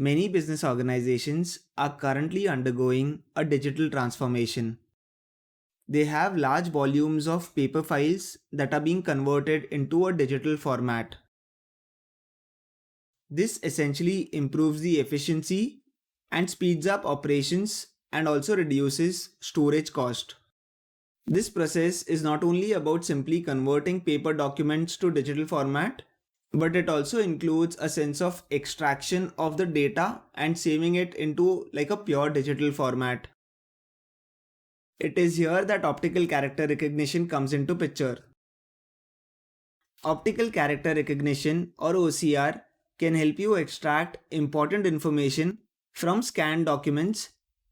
Many business organizations are currently undergoing a digital transformation. They have large volumes of paper files that are being converted into a digital format. This essentially improves the efficiency and speeds up operations and also reduces storage cost. This process is not only about simply converting paper documents to digital format, but it also includes a sense of extraction of the data and saving it into like a pure digital format. It is here that optical character recognition comes into picture. Optical character recognition or OCR can help you extract important information from scanned documents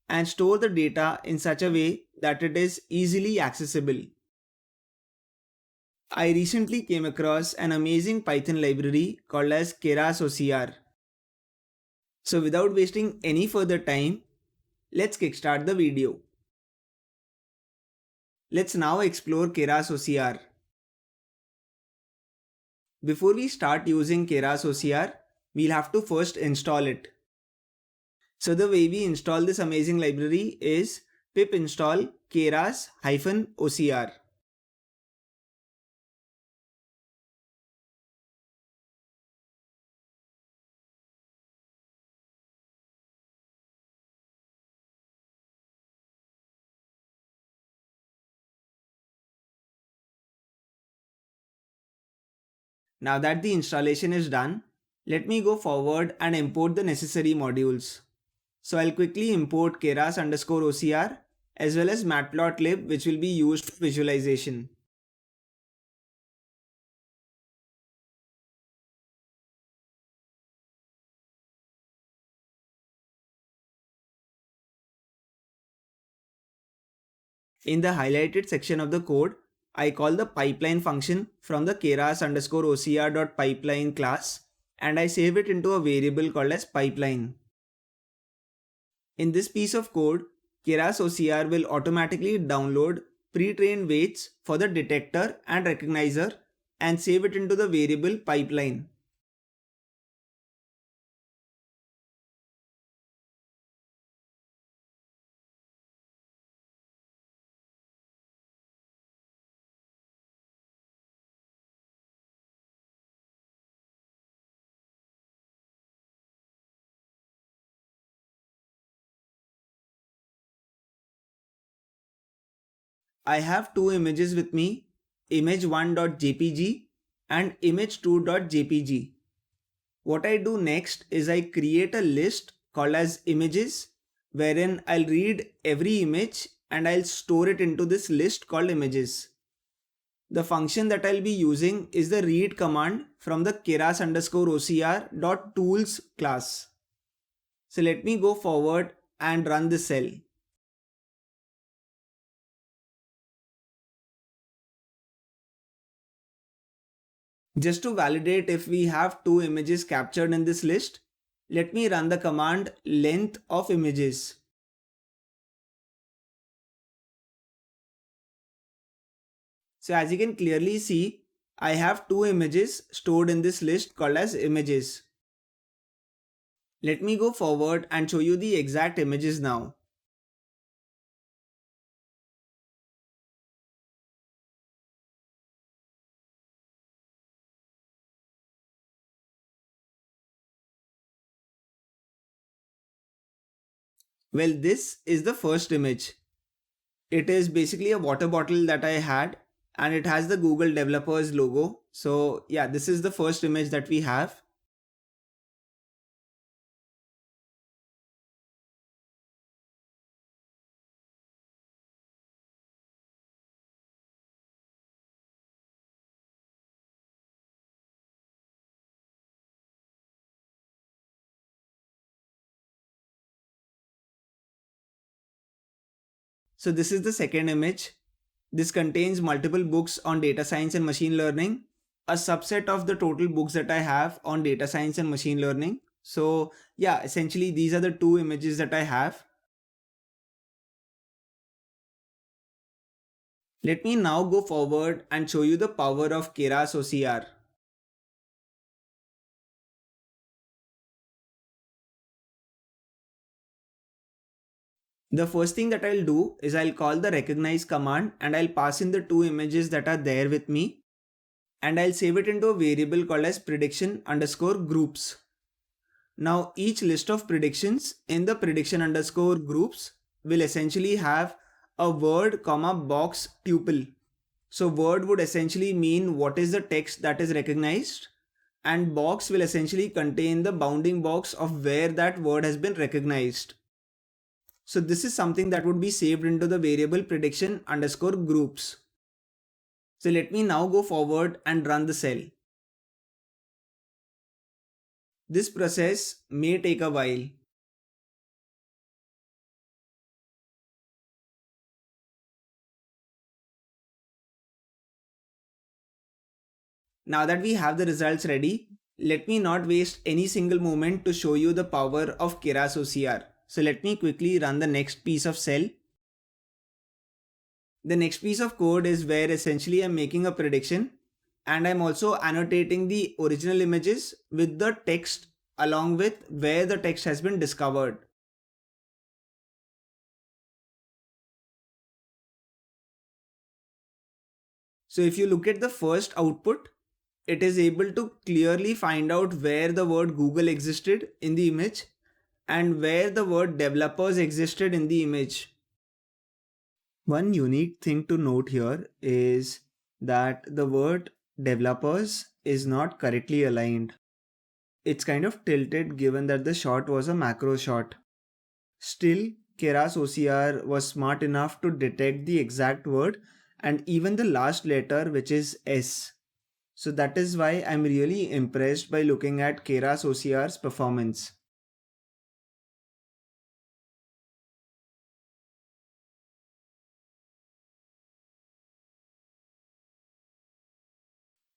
and store the data in such a way that it is easily accessible. I recently came across an amazing Python library called as Keras OCR. So without wasting any further time, let's kickstart the video. Let's now explore Keras OCR. Before we start using Keras OCR, we'll have to first install it. So the way we install this amazing library is pip install keras-ocr. Now that the installation is done, let me go forward and import the necessary modules. So I'll quickly import keras_ocr as well as matplotlib, which will be used for visualization. In the highlighted section of the code, I call the pipeline function from the keras_ocr.pipeline class and I save it into a variable called as pipeline. In this piece of code, Keras OCR will automatically download pre-trained weights for the detector and recognizer and save it into the variable pipeline. I have two images with me, image1.jpg and image2.jpg. What I do next is I create a list called as images wherein I'll read every image and I'll store it into this list called images. The function that I'll be using is the read command from the keras_ocr.tools class. So let me go forward and run this cell. Just to validate if we have two images captured in this list, let me run the command length of images. So as you can clearly see, I have two images stored in this list called as images. Let me go forward and show you the exact images now. Well, this is the first image. It is basically a water bottle that I had and it has the Google developers logo. So yeah, this is the first image that we have. So this is the second image. This contains multiple books on data science and machine learning, a subset of the total books that I have on data science and machine learning. So yeah, essentially these are the two images that I have. Let me now go forward and show you the power of Keras OCR. The first thing that I'll do is I'll call the recognize command and I'll pass in the two images that are there with me, and I'll save it into a variable called as prediction underscore groups. Now each list of predictions in the prediction underscore groups will essentially have a word comma box tuple. So word would essentially mean what is the text that is recognized, and box will essentially contain the bounding box of where that word has been recognized. So this is something that would be saved into the variable prediction underscore groups. So let me now go forward and run the cell. This process may take a while. Now that we have the results ready, let me not waste any single moment to show you the power of Keras OCR. So let me quickly run the next piece of cell. The next piece of code is where essentially I'm making a prediction, and I'm also annotating the original images with the text along with where the text has been discovered. So if you look at the first output, it is able to clearly find out where the word Google existed in the image and where the word developers existed in the image. One unique thing to note here is that the word developers is not correctly aligned. It's kind of tilted given that the shot was a macro shot. Still, Keras OCR was smart enough to detect the exact word and even the last letter, which is S. So that is why I'm really impressed by looking at Keras OCR's performance.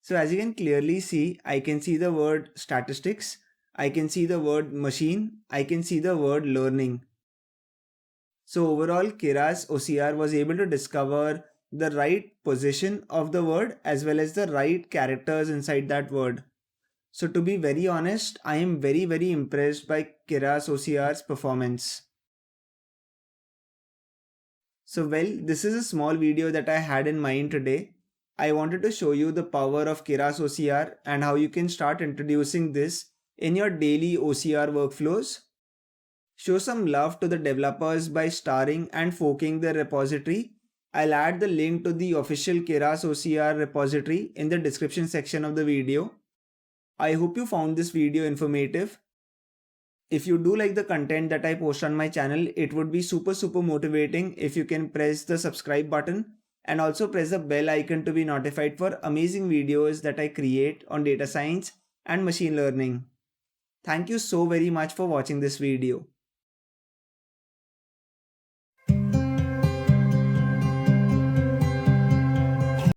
So as you can clearly see, I can see the word statistics, I can see the word machine, I can see the word learning. So overall, Keras OCR was able to discover the right position of the word as well as the right characters inside that word. So to be very honest, I am very impressed by Keras OCR's performance. So well, this is a small video that I had in mind today. I wanted to show you the power of Keras OCR and how you can start introducing this in your daily OCR workflows. Show some love to the developers by starring and forking their repository. I'll add the link to the official Keras OCR repository in the description section of the video. I hope you found this video informative. If you do like the content that I post on my channel, it would be super motivating if you can press the subscribe button and also press the bell icon to be notified for amazing videos that I create on data science and machine learning. Thank you so very much for watching this video.